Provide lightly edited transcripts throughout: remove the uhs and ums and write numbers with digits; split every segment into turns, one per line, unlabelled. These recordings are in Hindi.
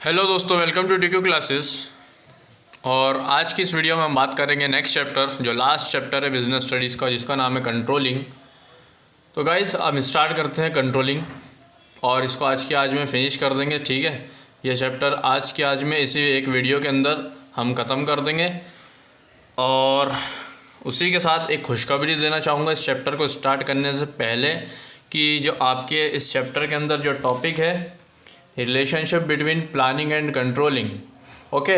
हेलो दोस्तों, वेलकम टू DQ क्लासेस। और आज की इस वीडियो में हम बात करेंगे नेक्स्ट चैप्टर, जो लास्ट चैप्टर है बिजनेस स्टडीज़ का, जिसका नाम है कंट्रोलिंग। तो गाइस अब स्टार्ट करते हैं कंट्रोलिंग, और इसको आज में फिनिश कर देंगे। ठीक है, ये चैप्टर आज में इसी एक वीडियो के अंदर हम ख़त्म कर देंगे। और उसी के साथ एक खुशखबरी देना चाहूँगा इस चैप्टर को स्टार्ट करने से पहले, कि जो आपके इस चैप्टर के अंदर जो टॉपिक है, relationship between planning and controlling. Okay,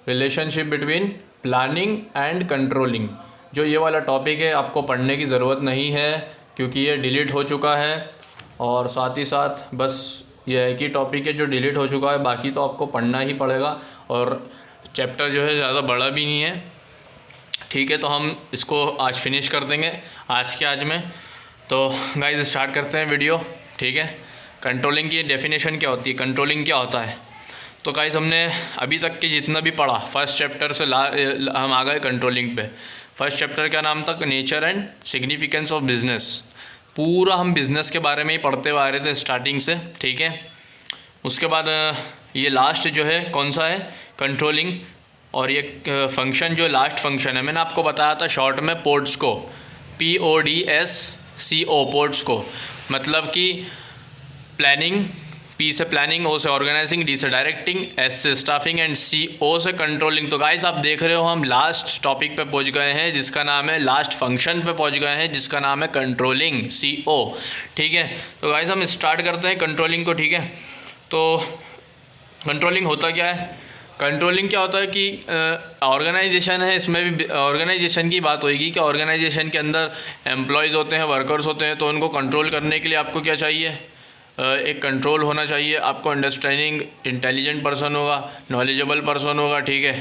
relationship between planning and controlling, जो ये वाला टॉपिक है, आपको पढ़ने की ज़रूरत नहीं है क्योंकि ये डिलीट हो चुका है। और साथ ही साथ बस ये एक ही टॉपिक है जो डिलीट हो चुका है, बाकी तो आपको पढ़ना ही पड़ेगा। और चैप्टर जो है ज़्यादा बड़ा भी नहीं है। ठीक है, तो हम इसको आज फिनिश कर देंगे आज में। तो गाइस स्टार्ट करते हैं वीडियो। ठीक है, कंट्रोलिंग की डेफिनेशन क्या होती है, कंट्रोलिंग क्या होता है। तो गाइस हमने अभी तक के जितना भी पढ़ा, फर्स्ट चैप्टर से हम आ गए कंट्रोलिंग पे। फर्स्ट चैप्टर का नाम था nature and significance of business. पूरा हम बिज़नेस के बारे में ही पढ़ते हुए आ रहे थे स्टार्टिंग से। ठीक है, उसके बाद ये लास्ट जो है कौन सा है, कंट्रोलिंग। और ये फंक्शन जो लास्ट फंक्शन है, मैंने आपको बताया था शॉर्ट में पोड्स को, PODSCO, पोड्स को, मतलब कि प्लानिंग, P से प्लानिंग, O से ऑर्गेनाइजिंग, D से डायरेक्टिंग, S से स्टाफिंग एंड CO से कंट्रोलिंग। तो गाइस आप देख रहे हो हम लास्ट टॉपिक पे पहुंच गए हैं, जिसका नाम है, लास्ट फंक्शन पे पहुंच गए हैं, जिसका नाम है कंट्रोलिंग, CO। ठीक है, तो गाइस हम स्टार्ट करते हैं कंट्रोलिंग को। ठीक है, तो कंट्रोलिंग होता क्या है, कंट्रोलिंग क्या होता है कि ऑर्गेनाइजेशन है, इसमें भी ऑर्गेनाइजेशन की बात होगी कि ऑर्गेनाइजेशन के अंदर एम्प्लॉयज़ होते हैं, वर्कर्स होते हैं। तो उनको कंट्रोल करने के लिए आपको क्या चाहिए, एक कंट्रोल होना चाहिए। आपको अंडरस्टैंडिंग इंटेलिजेंट पर्सन होगा, नॉलेजेबल पर्सन होगा। ठीक है,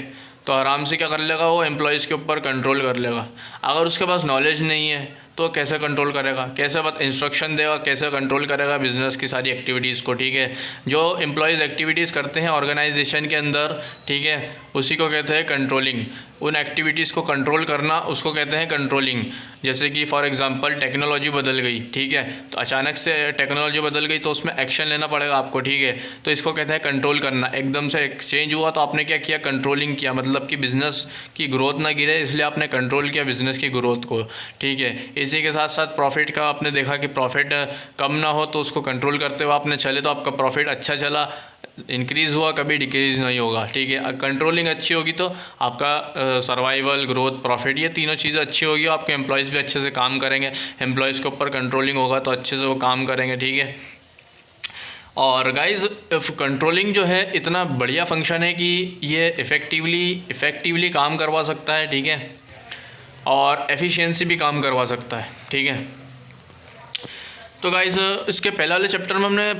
तो आराम से क्या कर लेगा, वो एम्प्लॉयज़ के ऊपर कंट्रोल कर लेगा। अगर उसके पास नॉलेज नहीं है तो कैसे कंट्रोल करेगा, कैसे बात इंस्ट्रक्शन देगा, कैसे कंट्रोल करेगा बिज़नेस की सारी एक्टिविटीज़ को। ठीक है, जो एम्प्लॉयज़ एक्टिविटीज़ करते हैं ऑर्गेनाइजेशन के अंदर, ठीक है, उसी को कहते हैं कंट्रोलिंग। उन एक्टिविटीज़ को कंट्रोल करना, उसको कहते हैं कंट्रोलिंग। जैसे कि फॉर एग्जांपल टेक्नोलॉजी बदल गई। ठीक है, तो अचानक से टेक्नोलॉजी बदल गई तो उसमें एक्शन लेना पड़ेगा आपको। ठीक है, तो इसको कहते हैं कंट्रोल करना। एकदम से चेंज हुआ तो आपने क्या किया, कंट्रोलिंग किया, मतलब कि बिज़नेस की ग्रोथ ना गिरे, इसलिए आपने कंट्रोल किया बिज़नेस की ग्रोथ को। ठीक है, इसी के साथ साथ प्रॉफिट का आपने देखा कि प्रॉफिट कम ना हो तो उसको कंट्रोल करते हुए आपने चले तो आपका प्रॉफिट अच्छा चला, इंक्रीज़ हुआ, कभी डिक्रीज़ नहीं होगा। ठीक है, कंट्रोलिंग अच्छी होगी तो आपका सर्वाइवल, ग्रोथ, प्रॉफिट, ये तीनों चीज़ें अच्छी होगी। आपके एम्प्लॉयज़ भी अच्छे से काम करेंगे, एम्प्लॉयज़ के ऊपर कंट्रोलिंग होगा तो अच्छे से वो काम करेंगे। ठीक है, और गाइज कंट्रोलिंग जो है इतना बढ़िया फंक्शन है कि ये इफ़ेक्टिवली काम करवा सकता है। ठीक है, और एफिशिएंसी भी काम करवा सकता है। ठीक है, तो गाइस इसके पहले वाले चैप्टर में हमने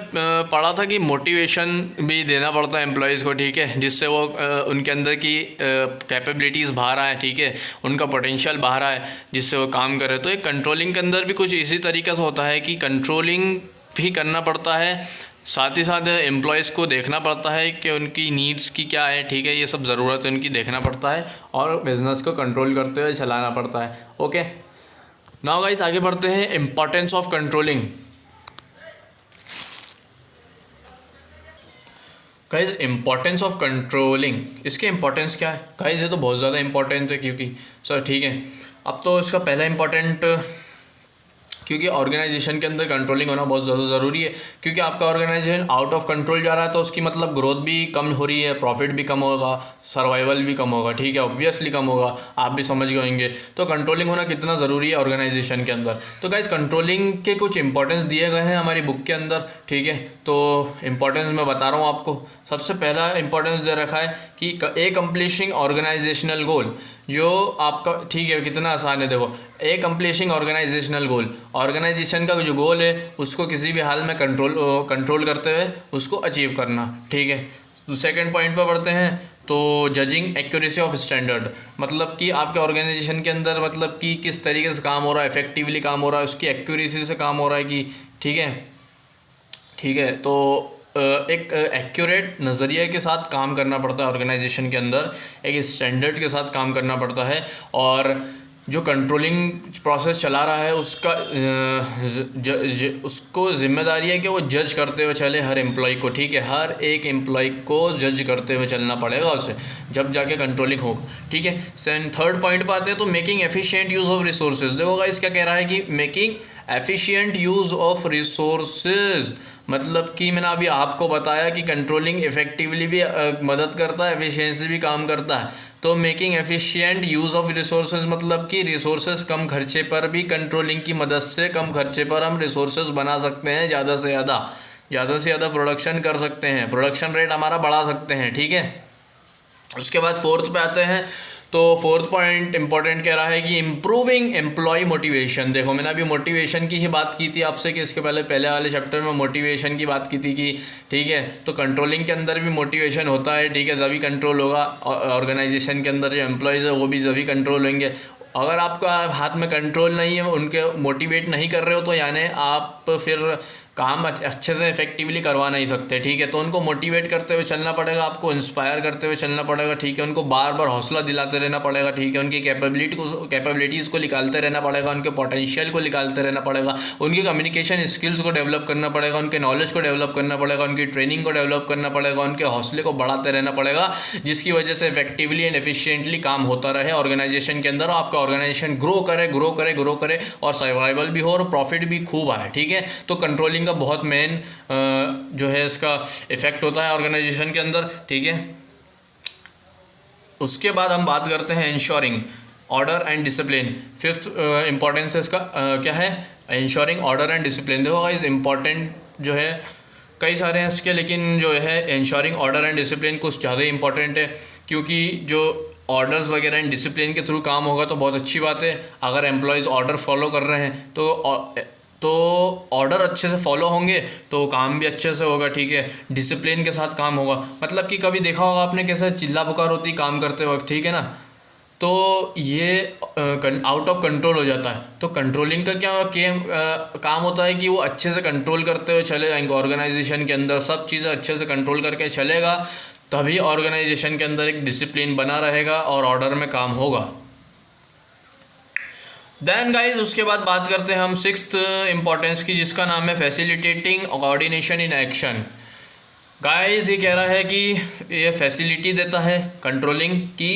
पढ़ा था कि मोटिवेशन भी देना पड़ता है एम्प्लॉयज़ को। ठीक है, जिससे वो उनके अंदर की कैपेबिलिटीज़ बाहर आए। ठीक है, उनका पोटेंशियल बाहर आए, जिससे वो काम करे। तो एक कंट्रोलिंग के अंदर भी कुछ इसी तरीके से होता है कि कंट्रोलिंग भी करना पड़ता है, साथ ही साथ एम्प्लॉयज़ को देखना पड़ता है कि उनकी नीड्स की क्या है। ठीक है, ये सब ज़रूरत है उनकी देखना पड़ता है, और बिज़नेस को कंट्रोल करते हुए चलाना पड़ता है। ओके, नाउ गाइस आगे बढ़ते हैं, importance of controlling. Guys importance of controlling, इसके इम्पोर्टेंस क्या है गाइस, ये तो बहुत ज़्यादा इम्पोर्टेंट है। क्योंकि सर ठीक है, अब तो इसका पहला इम्पोर्टेंट, क्योंकि ऑर्गेनाइजेशन के अंदर कंट्रोलिंग होना बहुत ज़्यादा ज़रूरी है। क्योंकि आपका ऑर्गेनाइजेशन आउट ऑफ कंट्रोल जा रहा है तो उसकी मतलब ग्रोथ भी कम हो रही है, प्रॉफिट भी कम होगा, सर्वाइवल भी कम होगा। ठीक है, ऑब्वियसली कम होगा, आप भी समझ गए होंगे। तो कंट्रोलिंग होना कितना ज़रूरी है ऑर्गेनाइजेशन के अंदर। तो गाइस कंट्रोलिंग के कुछ इंपॉर्टेंस दिए गए हैं हमारी बुक के अंदर। ठीक है, तो इम्पोर्टेंस मैं बता रहा हूँ आपको। सबसे पहला इंपॉर्टेंस दे रखा है कि ए कंप्लीशिंग ऑर्गेनाइजेशनल गोल, जो आपका, ठीक है, कितना आसान है देखो, ए कंप्लीशिंग ऑर्गेनाइजेशनल गोल, ऑर्गेनाइजेशन का जो गोल है उसको किसी भी हाल में कंट्रोल करते हुए उसको अचीव करना। ठीक है, तो सेकंड पॉइंट पर बढ़ते हैं। तो जजिंग एक्यूरेसी ऑफ स्टैंडर्ड, मतलब कि आपके ऑर्गेनाइजेशन के अंदर, मतलब कि किस तरीके से काम हो रहा है, इफेक्टिवली काम हो रहा है, उसकी एक्यूरेसी से काम हो रहा है कि, ठीक है, ठीक है, तो एक एक्यूरेट नज़रिए के साथ काम करना पड़ता है ऑर्गेनाइजेशन के अंदर, एक स्टैंडर्ड के साथ काम करना पड़ता है। और जो कंट्रोलिंग प्रोसेस चला रहा है उसका उसको जिम्मेदारी है कि वो जज करते हुए चले हर एम्प्लॉय को, ठीक है, हर एक एम्प्लॉय को जज करते हुए चलना पड़ेगा उसे, जब जाके कंट्रोलिंग हो, ठीक है। सेन थर्ड पॉइंट पर आते हैं तो making efficient use of resources. देखो गाइस क्या कह रहा है कि making efficient use of resources, मतलब कि मैंने अभी आपको बताया कि कंट्रोलिंग इफेक्टिवली भी मदद करता है, एफिशिएंसी भी काम करता है। तो making efficient use of resources मतलब कि रिसोर्सेज कम खर्चे पर भी कंट्रोलिंग की मदद से कम खर्चे पर हम रिसोर्सेज बना सकते हैं, ज़्यादा से ज़्यादा प्रोडक्शन कर सकते हैं, प्रोडक्शन रेट हमारा बढ़ा सकते हैं, ठीक है। उसके बाद फोर्थ पे आते हैं तो फोर्थ पॉइंट इंपॉर्टेंट कह रहा है कि इम्प्रूविंग एम्प्लॉय मोटिवेशन। देखो मैंने अभी मोटिवेशन की ही बात की थी आपसे कि इसके पहले वाले चैप्टर में मोटिवेशन की बात की थी कि ठीक है, तो कंट्रोलिंग के अंदर भी मोटिवेशन होता है, ठीक है, जभी कंट्रोल होगा ऑर्गेनाइजेशन के अंदर जो एम्प्लॉयज़ है वो भी जभी कंट्रोल होंगे। अगर आपका हाथ में कंट्रोल नहीं है, उनके मोटिवेट नहीं कर रहे हो, तो यानी आप फिर काम अच्छे से इफेक्टिवली करवा नहीं सकते, ठीक है। तो उनको मोटिवेट करते हुए चलना पड़ेगा, आपको इंस्पायर करते हुए चलना पड़ेगा, ठीक है, उनको बार बार हौसला दिलाते रहना पड़ेगा, ठीक है, उनकी कैपेबिलिटीज़ को निकालते रहना पड़ेगा, उनके पोटेंशियल को निकालते रहना पड़ेगा, उनकी कम्युनिकेशन स्किल्स को डेवलप करना पड़ेगा, उनके नॉलेज को डेवलप करना पड़ेगा, उनकी ट्रेनिंग को डेवलप करना पड़ेगा, उनके हौसले को बढ़ाते रहना पड़ेगा, जिसकी वजह से इफेक्टिवली एंड एफिशिएंटली काम होता रहे ऑर्गेनाइजेशन के अंदर, आपका ऑर्गेनाइजेशन ग्रो करे और सर्वाइवल भी हो और प्रॉफिट भी खूब आए, ठीक है। तो कंट्रोलिंग का बहुत मेन जो है इसका इफेक्ट होता है ऑर्गेनाइजेशन के अंदर, ठीक है। उसके बाद हम बात करते हैं ensuring order and discipline. Fifth importance इसका क्या है, इंश्योरिंग ऑर्डर एंड डिसिप्लिन। देखो गाइस इंपॉर्टेंट जो है कई सारे हैं इसके, लेकिन जो है इंश्योरिंग ऑर्डर एंड डिसिप्लिन कुछ ज़्यादा ही इंपॉर्टेंट है, क्योंकि जो ऑर्डर्स वगैरह एंड डिसिप्लिन के थ्रू काम होगा तो बहुत अच्छी बात है। अगर एम्प्लॉयज़ ऑर्डर फॉलो कर रहे हैं तो ऑर्डर अच्छे से फॉलो होंगे तो काम भी अच्छे से होगा, ठीक है, डिसिप्लिन के साथ काम होगा। मतलब कि कभी देखा होगा आपने कैसे चिल्ला पुकार होती काम करते वक्त, ठीक है ना, तो ये आउट ऑफ कंट्रोल हो जाता है। तो कंट्रोलिंग का काम होता है कि वो अच्छे से कंट्रोल करते हुए चले जाएंगे ऑर्गेनाइजेशन के अंदर, सब चीज़ें अच्छे से कंट्रोल करके चलेगा, तभी ऑर्गेनाइजेशन के अंदर एक डिसिप्लिन बना रहेगा और ऑर्डर में काम होगा। देन गाइज उसके बाद बात करते हैं हम सिक्स्थ इंपॉर्टेंस की, जिसका नाम है facilitating coordination in action. Guys ये कह रहा है कि ये फैसिलिटी देता है कंट्रोलिंग की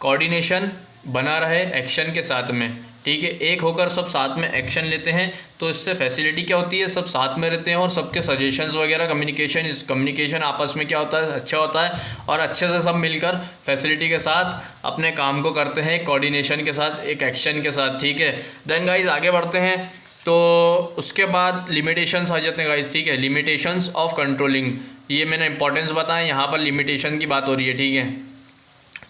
कोऑर्डिनेशन बना रहे एक्शन के साथ में, ठीक है, एक होकर सब साथ में एक्शन लेते हैं, तो इससे फैसिलिटी क्या होती है, सब साथ में रहते हैं और सबके सजेशंस वगैरह कम्युनिकेशन आपस में क्या होता है, अच्छा होता है और अच्छे से सब मिलकर फैसिलिटी के साथ अपने काम को करते हैं, कोऑर्डिनेशन के साथ, एक एक्शन के साथ, ठीक है। देन गाइज आगे बढ़ते हैं तो उसके बाद लिमिटेशंस आ जाते हैं गाइज, ठीक है, लिमिटेशंस ऑफ कंट्रोलिंग, ये मैंने इंपॉर्टेंस बताया, यहाँ पर लिमिटेशन की बात हो रही है, ठीक है।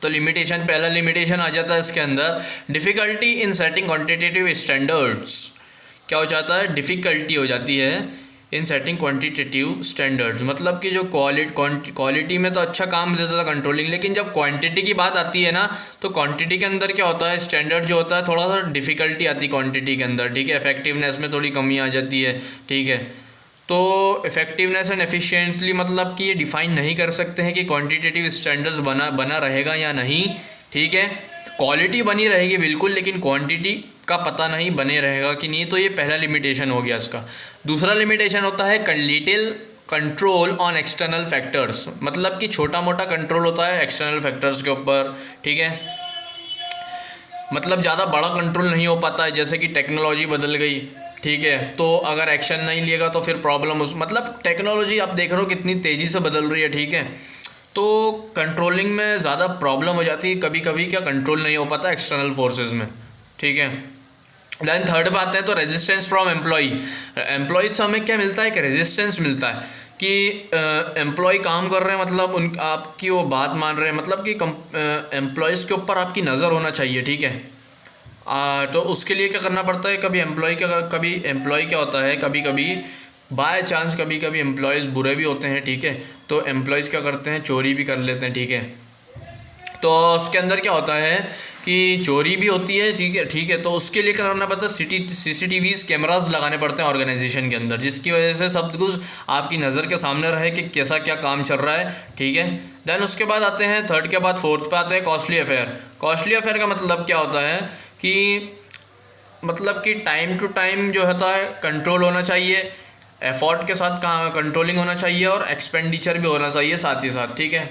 तो लिमिटेशन, पहला लिमिटेशन आ जाता है इसके अंदर quantitative in setting quantitative standards. क्या हो जाता है, डिफ़िकल्टी हो जाती है इन सेटिंग क्वांटिटेटिव स्टैंडर्ड्स, मतलब कि जो क्वालिटी में तो अच्छा काम देता था कंट्रोलिंग, लेकिन जब क्वांटिटी की बात आती है ना, तो क्वांटिटी के अंदर क्या होता है, स्टैंडर्ड जो होता है थोड़ा सा डिफ़िकल्टी आती है क्वांटिटी के अंदर, ठीक है, इफेक्टिवनेस में थोड़ी कमी आ जाती है, ठीक है। तो इफेक्टिवनेस एंड एफिशिएंटली मतलब कि ये डिफाइन नहीं कर सकते हैं कि क्वांटिटेटिव स्टैंडर्ड्स बना रहेगा या नहीं, ठीक है। क्वालिटी बनी रहेगी बिल्कुल, लेकिन क्वांटिटी का पता नहीं बने रहेगा कि नहीं, तो ये पहला लिमिटेशन हो गया इसका। दूसरा लिमिटेशन होता है little control on external factors, मतलब कि छोटा मोटा कंट्रोल होता है एक्सटर्नल फैक्टर्स के ऊपर, ठीक है, मतलब ज़्यादा बड़ा कंट्रोल नहीं हो पाता है, जैसे कि टेक्नोलॉजी बदल गई, ठीक है, तो अगर एक्शन नहीं लिएगा तो फिर प्रॉब्लम मतलब टेक्नोलॉजी आप देख रहे हो कितनी तेज़ी से बदल रही है, ठीक है, तो कंट्रोलिंग में ज़्यादा प्रॉब्लम हो जाती है, कभी कभी क्या कंट्रोल नहीं हो पाता एक्सटर्नल फोर्सेस में, ठीक है। देन थर्ड बात है तो रेजिस्टेंस फ्रॉम एम्प्लॉयज़ से हमें क्या मिलता है, एक रेजिस्टेंस मिलता है कि एम्प्लॉय काम कर रहे हैं, मतलब आपकी वो बात मान रहे हैं, मतलब कि एम्प्लॉयज़ के ऊपर आपकी नज़र होना चाहिए, ठीक है। तो उसके लिए क्या करना पड़ता है, कभी एम्प्लॉय क्या होता है, कभी कभी बाय चांस कभी एम्प्लॉयज़ बुरे भी होते हैं, ठीक है, तो एम्प्लॉयज़ क्या करते हैं, चोरी भी कर लेते हैं, ठीक है। तो उसके अंदर क्या होता है कि चोरी भी होती है, ठीक है, तो उसके लिए क्या करना पड़ता है, CCTVs कैमरास लगाने पड़ते हैं ऑर्गेनाइजेशन के अंदर, जिसकी वजह से सब कुछ आपकी नज़र के सामने रहे कि कैसा क्या काम चल रहा है, ठीक है। देन उसके बाद आते हैं थर्ड के बाद फोर्थ पे आते हैं कॉस्टली अफेयर का मतलब क्या होता है कि मतलब कि टाइम टू टाइम जो होता है कंट्रोल होना चाहिए, एफर्ट के साथ कंट्रोलिंग होना चाहिए और एक्सपेंडिचर भी होना चाहिए साथ ही साथ, ठीक है।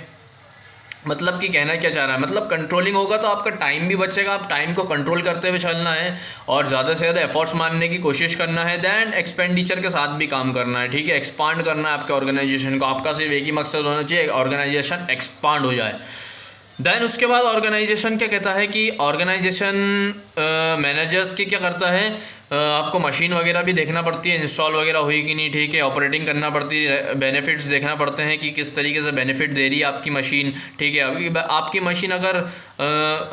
मतलब कि कहना क्या चाह रहा है, मतलब कंट्रोलिंग होगा तो आपका टाइम भी बचेगा, आप टाइम को कंट्रोल करते हुए चलना है और ज़्यादा से ज़्यादा एफर्ट्स मारने की कोशिश करना है, दैन एक्सपेंडिचर के साथ भी काम करना है, ठीक है। एक्सपांड करना है आपके ऑर्गेनाइजेशन को, आपका सिर्फ एक ही मकसद होना चाहिए, ऑर्गेनाइजेशन एक्सपांड हो जाए। देन उसके बाद ऑर्गेनाइजेशन क्या कहता है कि ऑर्गेनाइजेशन मैनेजर्स की क्या करता है, आपको मशीन वगैरह भी देखना पड़ती है, इंस्टॉल वगैरह हुई कि नहीं, ठीक है। ऑपरेटिंग करना पड़ती है, बेनिफिट्स देखना पड़ते हैं कि किस तरीके से बेनिफिट दे रही है आपकी मशीन, ठीक है। आपकी मशीन अगर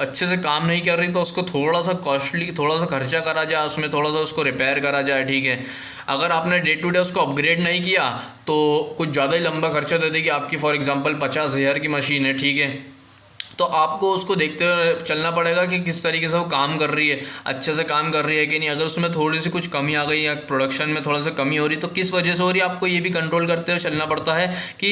अच्छे से काम नहीं कर रही तो उसको थोड़ा सा कॉस्टली, थोड़ा सा खर्चा करा जाए, उसमें थोड़ा सा उसको रिपेयर करा जाए, ठीक है। अगर आपने डे टू डे उसको अपग्रेड नहीं किया तो कुछ ज़्यादा ही लंबा खर्चा दे देगी। आपकी फॉर एग्जांपल 50,000 की मशीन है, ठीक है, तो आपको उसको देखते हुए चलना पड़ेगा कि किस तरीके से वो काम कर रही है, अच्छे से काम कर रही है कि नहीं। अगर उसमें थोड़ी सी कुछ कमी आ गई या प्रोडक्शन में थोड़ा सा कमी हो रही तो किस वजह से हो रही है, आपको ये भी कंट्रोल करते हुए चलना पड़ता है कि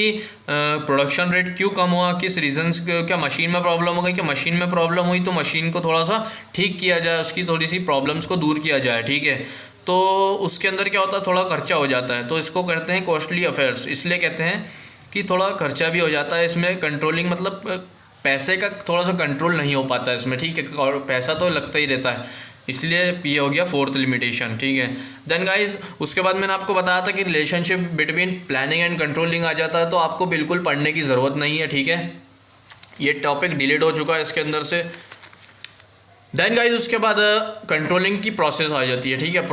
प्रोडक्शन रेट क्यों कम हुआ, किस रीजंस, क्या मशीन में प्रॉब्लम हो गई, क्या मशीन में प्रॉब्लम हुई तो मशीन को थोड़ा सा ठीक किया जाए, उसकी थोड़ी सी प्रॉब्लम्स को दूर किया जाए, ठीक है। तो उसके अंदर क्या होता है, थोड़ा खर्चा हो जाता है, तो इसको कहते हैं कॉस्टली अफेयर्स। इसलिए कहते हैं कि थोड़ा खर्चा भी हो जाता है इसमें, कंट्रोलिंग मतलब पैसे का थोड़ा सा कंट्रोल नहीं हो पाता है इसमें, ठीक है। और पैसा तो लगता ही रहता है, इसलिए ये हो गया फोर्थ लिमिटेशन, ठीक है। देन गाइज उसके बाद मैंने आपको बताया था कि relationship between planning and controlling आ जाता है, तो आपको बिल्कुल पढ़ने की ज़रूरत नहीं है, ठीक है। ये टॉपिक डिलीट हो चुका है इसके अंदर से। देन गाइज उसके बाद कंट्रोलिंग की प्रोसेस आ जाती है, ठीक है।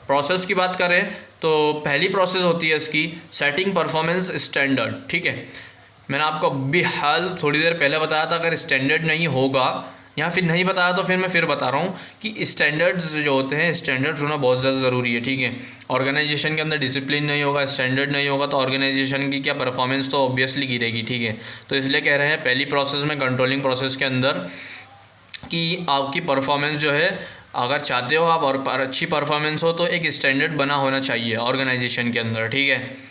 प्रोसेस की बात करें तो पहली प्रोसेस होती है इसकी सेटिंग परफॉर्मेंस स्टैंडर्ड, ठीक है। मैंने आपको अभी हाल थोड़ी देर पहले बताया था, अगर स्टैंडर्ड नहीं होगा या फिर नहीं बताया तो फिर मैं फिर बता रहा हूँ कि स्टैंडर्ड्स जो होते हैं, स्टैंडर्ड्स होना बहुत ज़्यादा ज़रूरी है, ठीक है। ऑर्गेनाइजेशन के अंदर डिसिप्लिन नहीं होगा, स्टैंडर्ड नहीं होगा तो ऑर्गेनाइजेशन की क्या परफॉर्मेंस तो ऑब्वियसली गिरेगी, ठीक है। तो इसलिए कह रहे हैं पहली प्रोसेस में, कंट्रोलिंग प्रोसेस के अंदर, कि आपकी परफॉर्मेंस जो है, अगर चाहते हो आप और अच्छी परफॉर्मेंस हो तो एक स्टैंडर्ड बना होना चाहिए ऑर्गेनाइजेशन के अंदर, ठीक है।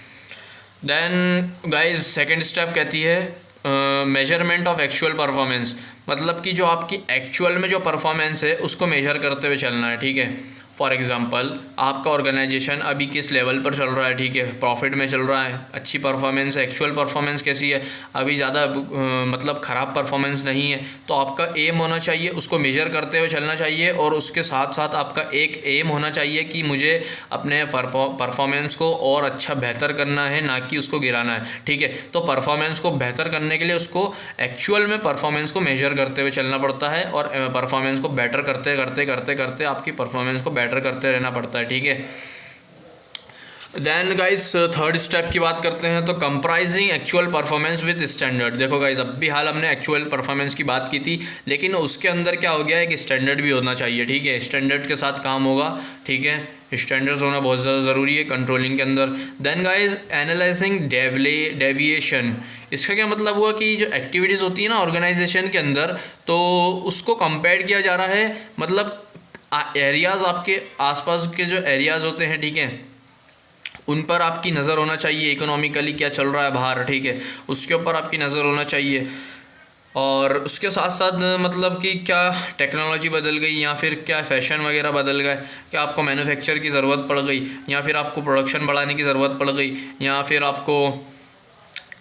देन गाइज सेकेंड स्टेप कहती है मेजरमेंट ऑफ एक्चुअल परफॉर्मेंस, मतलब कि जो आपकी एक्चुअल में जो परफॉर्मेंस है उसको मेजर करते हुए चलना है, ठीक है। फॉर एग्जांपल आपका ऑर्गेनाइजेशन अभी किस लेवल पर चल रहा है, ठीक है, प्रॉफिट में चल रहा है, अच्छी परफॉर्मेंस, एक्चुअल परफॉर्मेंस कैसी है, अभी ज़्यादा मतलब ख़राब परफॉर्मेंस नहीं है, तो आपका एम होना चाहिए, उसको मेजर करते हुए चलना चाहिए। और उसके साथ साथ आपका एक एम होना चाहिए कि मुझे अपने परफॉर्मेंस को और अच्छा बेहतर करना है, ना कि उसको गिराना है, ठीक है। तो परफॉर्मेंस को बेहतर करने के लिए उसको एक्चुअल में परफॉर्मेंस को मेजर करते हुए चलना पड़ता है और परफॉर्मेंस को बेटर करते करते करते करते आपकी परफॉर्मेंस को करते रहना पड़ता है, ठीक है। देन गाइस थर्ड स्टेप की बात करते हैं तो comprising actual performance with standard. देखो गाइस अभी हाल हमने एक्चुअल परफॉर्मेंस की बात की थी, लेकिन उसके अंदर क्या हो गया है कि स्टैंडर्ड भी होना चाहिए, ठीक है। स्टैंडर्ड के साथ काम होगा, ठीक है, स्टैंडर्ड्स होना बहुत ज़्यादा ज़रूरी है कंट्रोलिंग के अंदर। देन गाइस एनालाइजिंग डेविएशन, इसका क्या मतलब हुआ कि जो एक्टिविटीज़ होती है ना ऑर्गेनाइजेशन के अंदर, तो उसको कंपेयर किया जा रहा है, मतलब एरियाज़, आपके आसपास के जो एरियाज़ होते हैं, ठीक है, उन पर आपकी नज़र होना चाहिए, इकोनॉमिकली क्या चल रहा है बाहर, ठीक है, उसके ऊपर आपकी नज़र होना चाहिए। और उसके साथ साथ मतलब कि क्या टेक्नोलॉजी बदल गई या फिर क्या फ़ैशन वगैरह बदल गए, क्या आपको मैन्युफैक्चर की ज़रूरत पड़ गई या फिर आपको प्रोडक्शन बढ़ाने की ज़रूरत पड़ गई या फिर आपको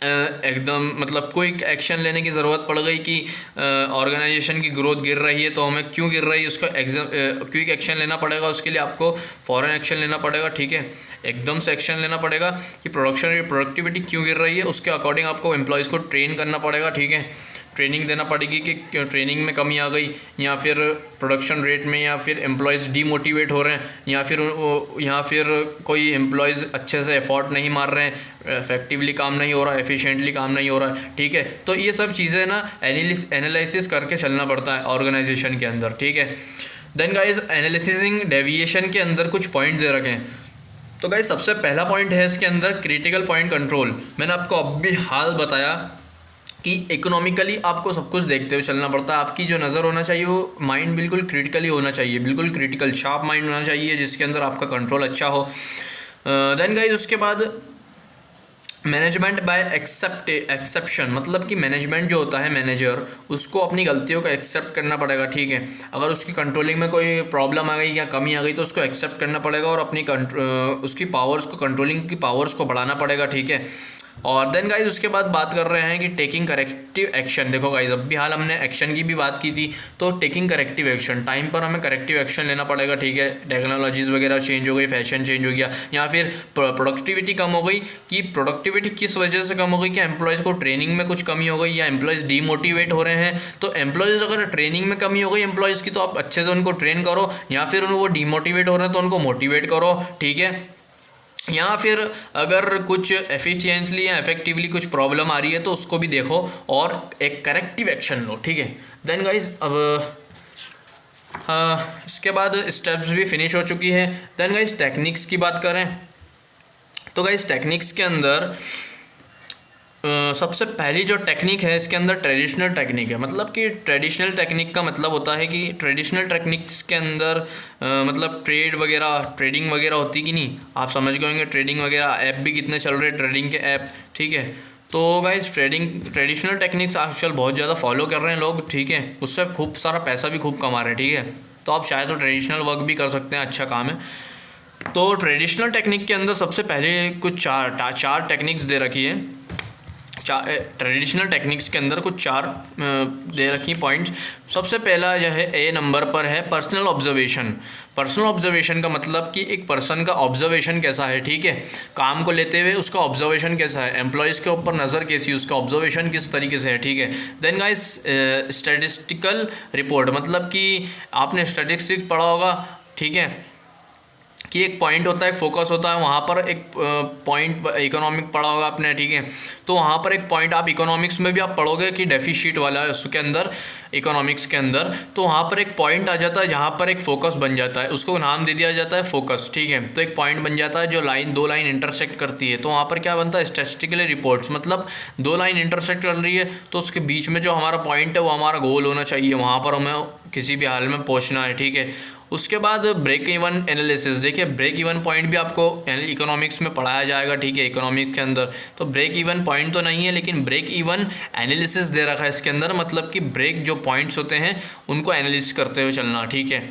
एकदम मतलब कोई एक्शन लेने की ज़रूरत पड़ गई कि ऑर्गेनाइजेशन की ग्रोथ गिर रही है, तो हमें क्यों गिर रही है उसका क्विक एक्शन लेना पड़ेगा, उसके लिए आपको फ़ौरन एक्शन लेना पड़ेगा, ठीक है, एकदम से एक्शन लेना पड़ेगा कि प्रोडक्टिविटी क्यों गिर रही है, उसके अकॉर्डिंग आपको एम्प्लॉयज़ को ट्रेन करना पड़ेगा, ठीक है, ट्रेनिंग देना पड़ेगी कि ट्रेनिंग में कमी आ गई या फिर प्रोडक्शन रेट में, या फिर एम्प्लॉयज़ डीमोटिवेट हो रहे हैं, या फिर कोई एम्प्लॉयज़ अच्छे से एफर्ट नहीं मार रहे हैं, इफेक्टिवली काम नहीं हो रहा है, एफिशिएंटली काम नहीं हो रहा है, ठीक है। तो ये सब चीज़ें ना एनालिसिस करके चलना पड़ता है ऑर्गेनाइजेशन के अंदर, ठीक है। देन गाइज एनालिसिसिंग डेविएशन के अंदर कुछ पॉइंट दे रखे हैं। तो गाइज सबसे पहला पॉइंट है इसके अंदर क्रिटिकल पॉइंट कंट्रोल। मैंने आपको अभी हाल बताया कि इकोनॉमिकली आपको सब कुछ देखते हुए चलना पड़ता है, आपकी जो नज़र होना चाहिए वो माइंड बिल्कुल क्रिटिकली होना चाहिए, बिल्कुल क्रिटिकल शार्प माइंड होना चाहिए जिसके अंदर आपका कंट्रोल अच्छा हो। देन गाइज उसके बाद मैनेजमेंट बाय एक्सेप्शन, मतलब कि मैनेजमेंट जो होता है, मैनेजर, उसको अपनी गलतियों को एक्सेप्ट करना पड़ेगा, ठीक है। अगर उसकी कंट्रोलिंग में कोई प्रॉब्लम आ गई या कमी आ गई तो उसको एक्सेप्ट करना पड़ेगा और अपनी उसकी पावर्स को, कंट्रोलिंग की पावर्स को बढ़ाना पड़ेगा, ठीक है। और देन गाइज उसके बाद बात कर रहे हैं कि टेकिंग करेक्टिव एक्शन। देखो गाइज अभी हाल हमने एक्शन की भी बात की थी, तो टेकिंग करेक्टिव एक्शन, टाइम पर हमें करेक्टिव एक्शन लेना पड़ेगा, ठीक है। टेक्नोलॉजीज़ वगैरह चेंज हो गई, फैशन चेंज हो गया, या फिर प्रोडक्टिविटी कम हो गई। कि प्रोडक्टिविटी किस वजह से कम हो गई, कि एम्प्लॉयज़ को ट्रेनिंग में कुछ कमी हो गई या एम्प्लॉयज़ डीमोटिवेट हो रहे हैं। तो एम्प्लॉयज़ अगर ट्रेनिंग में कमी हो गई एम्प्लॉयज़ की, तो आप अच्छे से उनको ट्रेन करो, या फिर वो डीमोटिवेट हो रहे हैं तो उनको मोटिवेट करो, ठीक है। या फिर अगर कुछ एफिशिएंटली या इफेक्टिवली कुछ प्रॉब्लम आ रही है तो उसको भी देखो और एक करेक्टिव एक्शन लो, ठीक है। देन गाइज अब हाँ, इसके बाद स्टेप्स भी फिनिश हो चुकी है। देन गाइज टेक्निक्स की बात करें तो गाइज टेक्निक्स के अंदर सबसे पहली जो टेक्निक है इसके अंदर ट्रेडिशनल टेक्निक है। मतलब कि ट्रेडिशनल टेक्निक का मतलब होता है कि ट्रेडिशनल टेक्निक्स के अंदर मतलब ट्रेडिंग वगैरह होती कि नहीं, आप समझ गए होंगे। ट्रेडिंग वगैरह ऐप भी कितने चल रहे हैं, ट्रेडिंग के ऐप, ठीक है। तो गाइस ट्रेडिशनल टेक्निक्स आजकल बहुत ज़्यादा फॉलो कर रहे हैं लोग, ठीक है। उससे खूब सारा पैसा भी खूब कमा रहे हैं, ठीक है। तो आप शायद तो ट्रेडिशनल वर्क भी कर सकते हैं, अच्छा काम है। तो ट्रेडिशनल टेक्निक के अंदर सबसे पहले कुछ चार टेक्निक्स दे रखी है। ट्रेडिशनल टेक्निक्स के अंदर कुछ चार दे रखी पॉइंट्स। सबसे पहला जो है ए नंबर पर है पर्सनल ऑब्जर्वेशन। पर्सनल ऑब्जर्वेशन का मतलब कि एक पर्सन का ऑब्जर्वेशन कैसा है, ठीक है। काम को लेते हुए उसका ऑब्जर्वेशन कैसा है, एम्प्लॉयज़ के ऊपर नज़र कैसी है, उसका ऑब्जर्वेशन किस तरीके से है, ठीक है। देन गाइस स्टैटिस्टिकल रिपोर्ट, मतलब कि आपने स्टैटिस्टिक्स पढ़ा होगा, ठीक है, कि एक पॉइंट होता है, एक फोकस होता है, वहाँ पर एक पॉइंट इकोनॉमिक पढ़ा होगा आपने, ठीक है। तो वहाँ पर एक पॉइंट आप इकोनॉमिक्स में भी आप पढ़ोगे कि डेफिसिट वाला है उसके अंदर, इकोनॉमिक्स के अंदर। तो वहाँ पर एक पॉइंट आ जाता है जहाँ पर एक फोकस बन जाता है, उसको नाम दे दिया जाता है फोकस, ठीक है। तो एक पॉइंट बन जाता है जो दो लाइन इंटरसेक्ट करती है, तो वहाँ पर क्या बनता है, स्टैटिस्टिकल रिपोर्ट्स। मतलब दो लाइन इंटरसेक्ट कर रही है तो उसके बीच में जो हमारा पॉइंट है वो हमारा गोल होना चाहिए, वहाँ पर हमें किसी भी हाल में पहुँचना है, ठीक है। उसके बाद ब्रेक इवन एनालिसिस। देखिए ब्रेक इवन पॉइंट भी आपको इकोनॉमिक्स में पढ़ाया जाएगा, ठीक है, इकोनॉमिक्स के अंदर। तो ब्रेक इवन पॉइंट तो नहीं है, लेकिन ब्रेक इवन एनालिसिस दे रखा है इसके अंदर। मतलब कि ब्रेक जो पॉइंट्स होते हैं उनको एनालिसिस करते हुए चलना, ठीक है।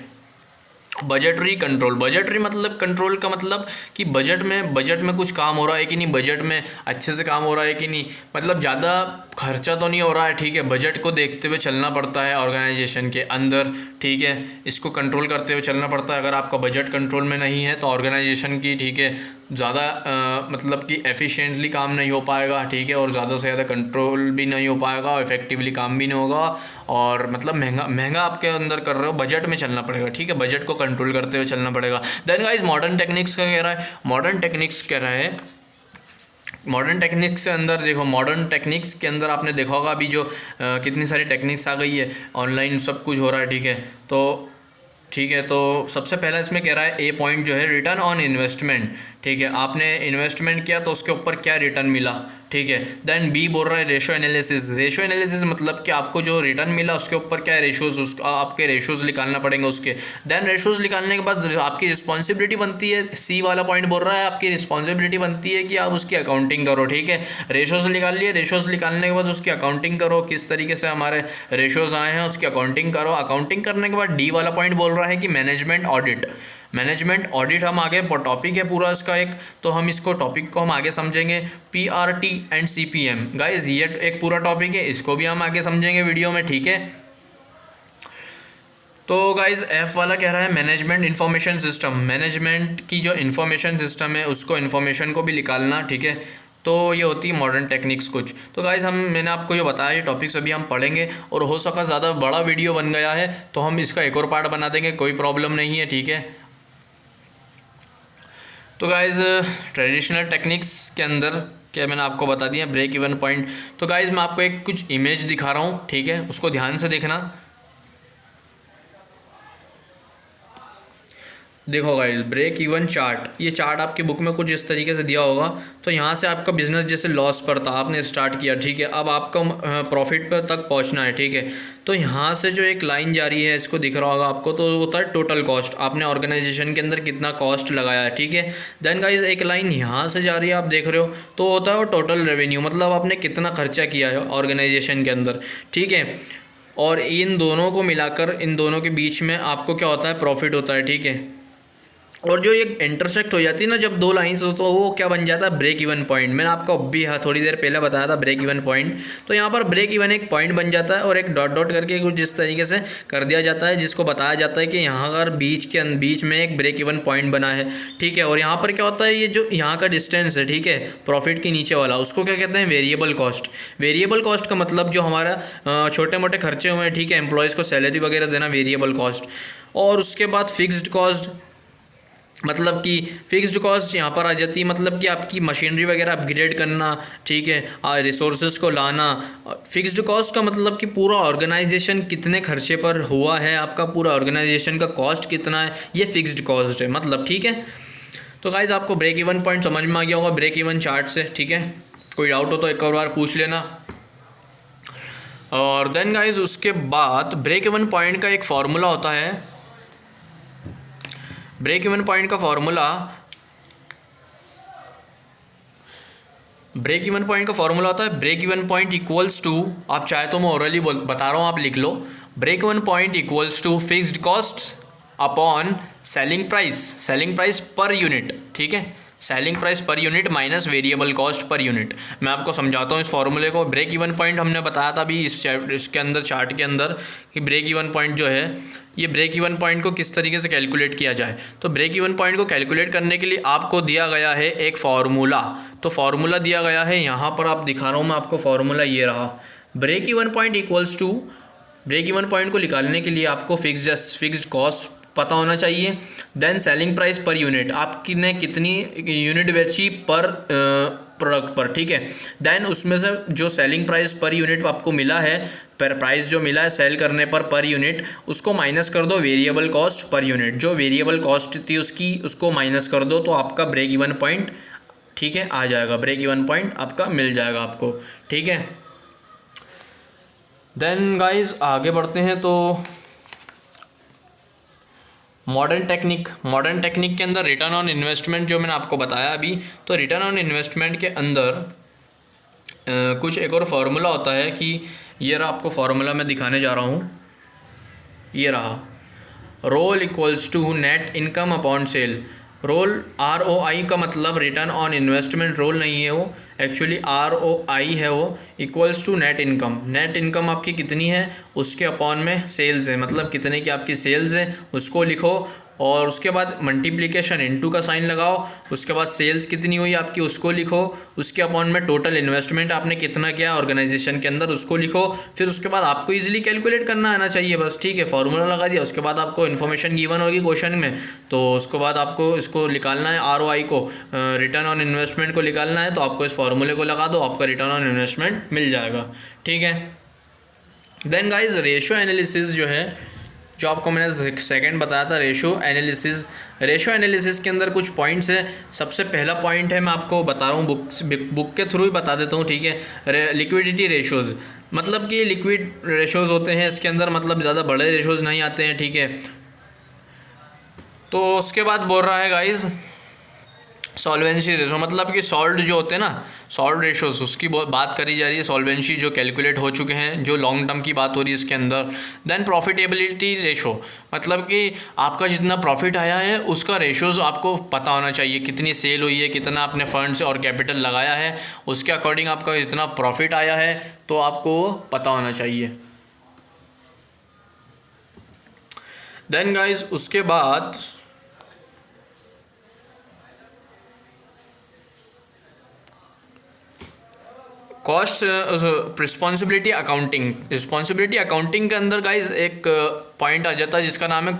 बजटरी कंट्रोल, बजटरी मतलब कंट्रोल का मतलब कि बजट में कुछ काम हो रहा है कि नहीं, बजट में अच्छे से काम हो रहा है कि नहीं, मतलब ज़्यादा खर्चा तो नहीं हो रहा है, ठीक है। बजट को देखते हुए चलना पड़ता है ऑर्गेनाइजेशन के अंदर, ठीक है। इसको कंट्रोल करते हुए चलना पड़ता है। अगर आपका बजट कंट्रोल में नहीं है तो ऑर्गेनाइजेशन की, ठीक है, ज़्यादा मतलब कि एफिशिएंटली काम नहीं हो पाएगा, ठीक है, और ज़्यादा से ज़्यादा कंट्रोल भी नहीं हो पाएगा और इफेक्टिवली काम भी नहीं होगा, और मतलब महंगा आपके अंदर कर रहे हो, बजट में चलना पड़ेगा, ठीक है, बजट को कंट्रोल करते हुए चलना पड़ेगा। देन गाइस मॉडर्न टेक्निक्स का कह रहा है, मॉडर्न टेक्निक्स कह रहा है, मॉडर्न टेक्निक्स के अंदर देखो, मॉडर्न टेक्निक्स के अंदर आपने देखा होगा अभी जो कितनी सारी टेक्निक्स आ गई है, ऑनलाइन सब कुछ हो रहा है, ठीक है। तो ठीक है, तो सबसे पहला इसमें कह रहा है ए पॉइंट जो है रिटर्न ऑन इन्वेस्टमेंट, ठीक है। आपने इन्वेस्टमेंट किया तो उसके ऊपर क्या रिटर्न मिला, ठीक है। देन बी बोल रहा है रेशो एनालिसिस। रेशो एनालिसिस मतलब कि आपको जो रिटर्न मिला उसके ऊपर क्या रेशोज, आपके रेशोज निकालना पड़ेंगे उसके। देन रेशोज निकालने के बाद आपकी रिस्पॉन्सिबिलिटी बनती है, सी वाला पॉइंट बोल रहा है आपकी रिस्पॉन्सिबिलिटी बनती है कि आप उसकी अकाउंटिंग करो, ठीक है। रेशोज निकाल लिए, रेशोज निकालने के बाद उसकी अकाउंटिंग करो, किस तरीके से हमारे रेशोज आए हैं उसकी अकाउंटिंग करो। अकाउंटिंग करने के बाद डी वाला पॉइंट बोल रहा है कि मैनेजमेंट ऑडिट। मैनेजमेंट ऑडिट हम आगे टॉपिक है पूरा इसका एक, तो हम इसको टॉपिक को हम आगे समझेंगे। पीआरटी एंड सीपीएम गाइस ये एक पूरा टॉपिक है, इसको भी हम आगे समझेंगे वीडियो में, ठीक है। तो गाइस एफ वाला कह रहा है मैनेजमेंट इंफॉर्मेशन सिस्टम। मैनेजमेंट की जो इंफॉर्मेशन सिस्टम है उसको इन्फॉर्मेशन को भी निकालना, ठीक है। तो ये होती है मॉडर्न टेक्निक्स कुछ। तो गाइस मैंने आपको जो बताया ये टॉपिक्स अभी हम पढ़ेंगे, और हो सका ज़्यादा बड़ा वीडियो बन गया है तो हम इसका एक और पार्ट बना देंगे, कोई प्रॉब्लम नहीं है, ठीक है। तो गाइज़ ट्रेडिशनल टेक्निक्स के अंदर क्या मैंने आपको बता दिया ब्रेक इवन पॉइंट। तो गाइज़ मैं आपको एक कुछ इमेज दिखा रहा हूँ, ठीक है, उसको ध्यान से देखना। देखो गाइस, ब्रेक इवन चार्ट, ये चार्ट आपकी बुक में कुछ इस तरीके से दिया होगा। तो यहाँ से आपका बिजनेस जैसे लॉस पर था, आपने स्टार्ट किया, ठीक है, अब आपका प्रॉफिट पर तक पहुँचना है, ठीक है। तो यहाँ से जो एक लाइन जा रही है, इसको दिख रहा होगा आपको, तो वो होता है टोटल कॉस्ट, आपने ऑर्गेनाइजेशन के अंदर कितना कॉस्ट लगाया है, ठीक है। देन गाइस एक लाइन यहाँ से जा रही है, आप देख रहे हो, तो होता है वो टोटल रेवेन्यू, मतलब आपने कितना खर्चा किया है ऑर्गेनाइजेशन के अंदर, ठीक है। और इन दोनों को मिलाकर, इन दोनों के बीच में आपको क्या होता है, प्रॉफिट होता है, ठीक है। और जो ये इंटरसेक्ट हो जाती है ना जब दो लाइंस हो, तो वो क्या बन जाता है, ब्रेक इवन पॉइंट। मैंने आपको अभी थोड़ी देर पहले बताया था ब्रेक इवन पॉइंट। तो यहाँ पर ब्रेक इवन एक पॉइंट बन जाता है और एक डॉट डॉट करके कुछ जिस तरीके से कर दिया जाता है, जिसको बताया जाता है कि यहाँ पर बीच में एक ब्रेक इवन पॉइंट बना है, ठीक है। और यहाँ पर क्या होता है, ये जो यहाँ का डिस्टेंस है, ठीक है, प्रॉफिट के नीचे वाला, उसको क्या कहते हैं, वेरिएबल कॉस्ट। वेरिएबल कॉस्ट का मतलब जो हमारा छोटे मोटे खर्चे हुए हैं, ठीक है, एम्प्लॉयज़ को सैलरी वगैरह देना, वेरिएबल कॉस्ट। और उसके बाद फिक्स्ड कॉस्ट, मतलब कि फिक्स्ड कॉस्ट यहाँ पर आ जाती है, मतलब कि आपकी मशीनरी वगैरह अपग्रेड करना, ठीक है, रिसोर्सेज को लाना। फिक्स्ड कॉस्ट का मतलब कि पूरा ऑर्गेनाइजेशन कितने खर्चे पर हुआ है, आपका पूरा ऑर्गेनाइजेशन का कॉस्ट कितना है, ये फिक्स्ड कॉस्ट है, मतलब, ठीक है। तो गाइस आपको ब्रेक इवन पॉइंट समझ में आ गया होगा ब्रेक इवन चार्ट से, ठीक है। कोई डाउट हो तो एक और बार पूछ लेना। और देन गाइस उसके बाद ब्रेक इवन पॉइंट का एक फार्मूला होता है। ब्रेक इवन पॉइंट का फार्मूला, ब्रेक इवन पॉइंट का फार्मूला होता है, break even point equals to, आप चाहे तो मैं ओरली बता रहा हूँ, आप लिख लो, break even point equals to fixed cost upon selling price per unit, ठीक है, selling price per unit minus variable cost per unit. मैं आपको समझाता हूँ इस फॉर्मूले को। ब्रेक इवन पॉइंट हमने बताया था अभी इसके अंदर, चार्ट के अंदर, कि ब्रेक इवन पॉइंट जो है, ये ब्रेक इवन पॉइंट को किस तरीके से कैलकुलेट किया जाए। तो ब्रेक इवन पॉइंट को कैलकुलेट करने के लिए आपको दिया गया है एक फार्मूला। तो फार्मूला दिया गया है, यहाँ पर आप दिखा रहा हूँ मैं आपको, फार्मूला ये रहा, break even point equals to, break even point को निकालने के लिए आपको फिक्स्ड कॉस्ट पता होना चाहिए, then selling price per unit, आपकी ने कितनी यूनिट बेची पर प्रोडक्ट पर, ठीक है। देन उसमें से जो सेलिंग प्राइस पर यूनिट आपको मिला है, पर प्राइस जो मिला है सेल करने पर यूनिट, उसको माइनस कर दो वेरिएबल कॉस्ट पर यूनिट, जो वेरिएबल कॉस्ट थी उसकी, उसको माइनस कर दो, तो आपका ब्रेक इवन पॉइंट, ठीक है, आ जाएगा, ब्रेक इवन पॉइंट आपका मिल जाएगा आपको, ठीक है। देन गाइज आगे बढ़ते हैं। तो मॉडर्न टेक्निक के अंदर रिटर्न ऑन इन्वेस्टमेंट जो मैंने आपको बताया अभी, तो रिटर्न ऑन इन्वेस्टमेंट के अंदर कुछ एक और फार्मूला होता है कि ये रहा, आपको फार्मूला मैं दिखाने जा रहा हूँ, ये रहा, रोल equals to net income upon sale. रोल ROI का मतलब रिटर्न ऑन इन्वेस्टमेंट रोल नहीं है वो, एक्चुअली ROI है वो, equals to net income. Net income आपकी कितनी है उसके अपॉन में सेल्स है, मतलब कितने की आपकी सेल्स है उसको लिखो, और उसके बाद मल्टीप्लिकेशन इनटू का साइन लगाओ, उसके बाद सेल्स कितनी हुई आपकी उसको लिखो, उसके अपॉन में टोटल इन्वेस्टमेंट आपने कितना किया ऑर्गेनाइजेशन के अंदर उसको लिखो। फिर उसके बाद आपको इजीली कैलकुलेट करना आना चाहिए बस, ठीक है, फार्मूला लगा दिया, उसके बाद आपको इन्फॉर्मेशन गिवन होगी क्वेश्चन में, तो उसके बाद आपको इसको निकालना है, ROI को, रिटर्न ऑन इन्वेस्टमेंट को निकालना है, तो आपको इस फार्मूले को लगा दो, आपका रिटर्न ऑन इन्वेस्टमेंट मिल जाएगा, ठीक है। देन गाइज रेशियो एनालिसिस जो है, जो आपको मैंने सेकंड बताया था, रेशियो एनालिसिस के अंदर कुछ पॉइंट्स है। सबसे पहला पॉइंट है, मैं आपको बता रहा हूँ, बुक के थ्रू ही बता देता हूँ, ठीक है, लिक्विडिटी रेशोज़, मतलब कि लिक्विड रेशोज़ होते हैं इसके अंदर, मतलब ज़्यादा बड़े रेशोज़ नहीं आते हैं, ठीक है। तो उसके बाद बोल रहा है गाइज सॉल्वेंसी रेशो, मतलब कि सॉल्ड जो होते हैं ना, सॉल्ड रेशोज, उसकी बात करी जा रही है, सॉल्वेंसी जो कैलकुलेट हो चुके हैं, जो लॉन्ग टर्म की बात हो रही है इसके अंदर। देन प्रॉफिटेबिलिटी रेशो, मतलब कि आपका जितना प्रॉफिट आया है उसका रेशोज़ आपको पता होना चाहिए, कितनी सेल हुई है, कितना आपने फंड्स और कैपिटल लगाया है, उसके अकॉर्डिंग आपका जितना प्रॉफिट आया है तो आपको पता होना चाहिए। देन गाइज उसके बाद कॉस्ट रिस्पॉन्सिबिलिटी अकाउंटिंग के अंदर गाइज एक पॉइंट आ जाता है जिसका नाम है